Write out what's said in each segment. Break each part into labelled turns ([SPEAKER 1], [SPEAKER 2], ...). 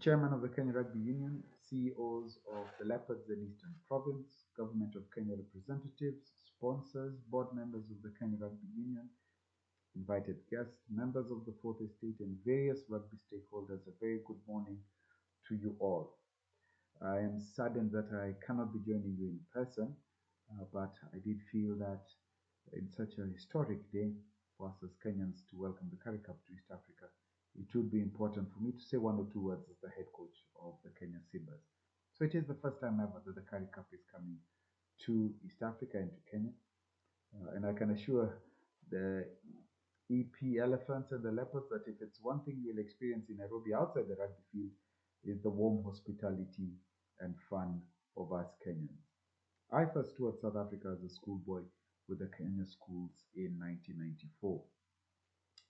[SPEAKER 1] Chairman of the Kenya Rugby Union, CEOs of the Leopards and Eastern Province, Government of Kenya representatives, sponsors, board members of the Kenya Rugby Union, invited guests, members of the Fourth Estate, and various rugby stakeholders, a very good morning to you all. I am saddened that I cannot be joining you in person, but I did feel that in such a historic day for us as Kenyans to welcome the Currie Cup to East Africa, it would be important for me to say one or two words as the head coach of the Kenya Simbas. So it is the first time ever that the Currie Cup is coming to East Africa and to Kenya. And I can assure the EP Elephants and the Leopards that if it's one thing you'll experience in Nairobi outside the rugby field, is the warm hospitality and fun of us Kenyans. I first toured South Africa as a schoolboy with the Kenya schools in 1994.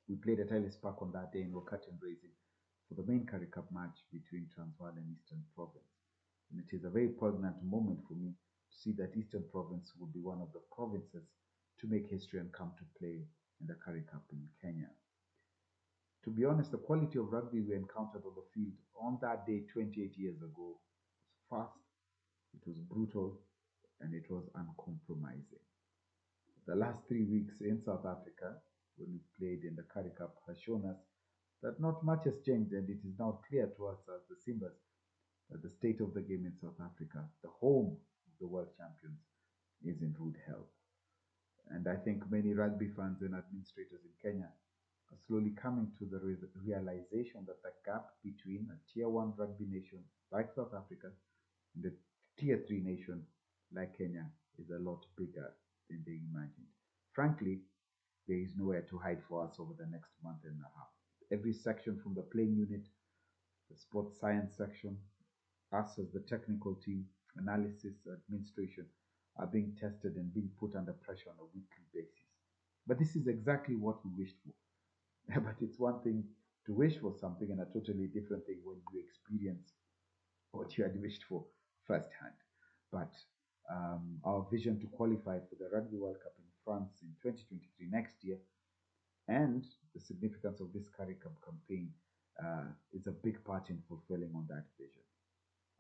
[SPEAKER 1] We played at Ellis Park on that day and were curtain raising for the main Currie Cup match between Transvaal and Eastern Province. And it is a very poignant moment for me to see that Eastern Province would be one of the provinces to make history and come to play in the Currie Cup in Kenya. To be honest, the quality of rugby we encountered on the field on that day 28 years ago was fast, it was brutal, and it was uncompromising. The last 3 weeks in South Africa, when we played in the Currie Cup, has shown us that not much has changed, and it is now clear to us as the Simbas that the state of the game in South Africa, the home of the world champions, is in rude health. And I think many rugby fans and administrators in Kenya are slowly coming to the realization that the gap between a tier 1 rugby nation like South Africa and a tier 3 nation like Kenya is a lot bigger than they imagined. Frankly, there is nowhere to hide for us over the next month and a half. Every section from the playing unit, the sports science section, us as the technical team, analysis, administration, are being tested and being put under pressure on a weekly basis. But this is exactly what we wished for. But it's one thing to wish for something and a totally different thing when you experience what you had wished for firsthand. But our vision to qualify for the Rugby World Cup in France in 2023 next year, and the significance of this Currie Cup campaign is a big part in fulfilling on that vision.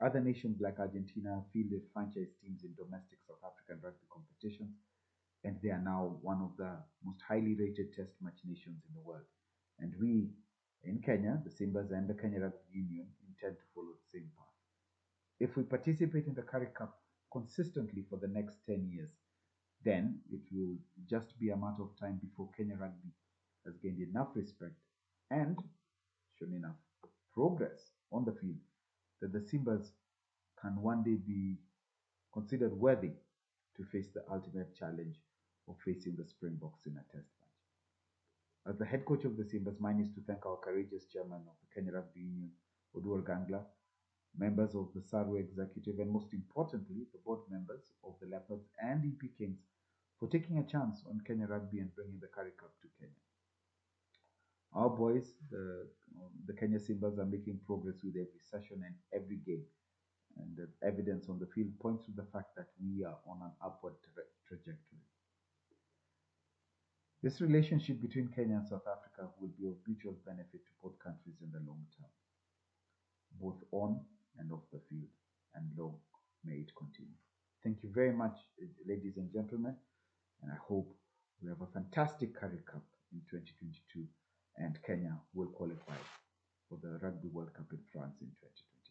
[SPEAKER 1] Other nations like Argentina fielded franchise teams in domestic South African rugby competitions, and they are now one of the most highly rated test match nations in the world. And we, in Kenya, the Simbas and the Kenya Rugby Union, intend to follow the same path. If we participate in the Currie Cup consistently for the next 10 years, then it will just be a matter of time before Kenya Rugby has gained enough respect and shown enough progress on the field that the Simbas can one day be considered worthy to face the ultimate challenge of facing the Springboks in a test match. As the head coach of the Simbas, mine is to thank our courageous chairman of the Kenya Rugby Union, Odera, members of the SARU executive, and most importantly, the board members of the Leopards and EP Kings for taking a chance on Kenya Rugby and bringing the Currie Cup to Kenya. Our boys, the Kenya Simbas, are making progress with every session and every game. And the evidence on the field points to the fact that we are on an upward trajectory. This relationship between Kenya and South Africa will be of mutual benefit to both countries in the long term, both on and off the field, and long may it continue. Thank you very much, ladies and gentlemen, and I hope we have a fantastic Currie Cup in 2022 and Kenya will qualify for the Rugby World Cup in France in 2022.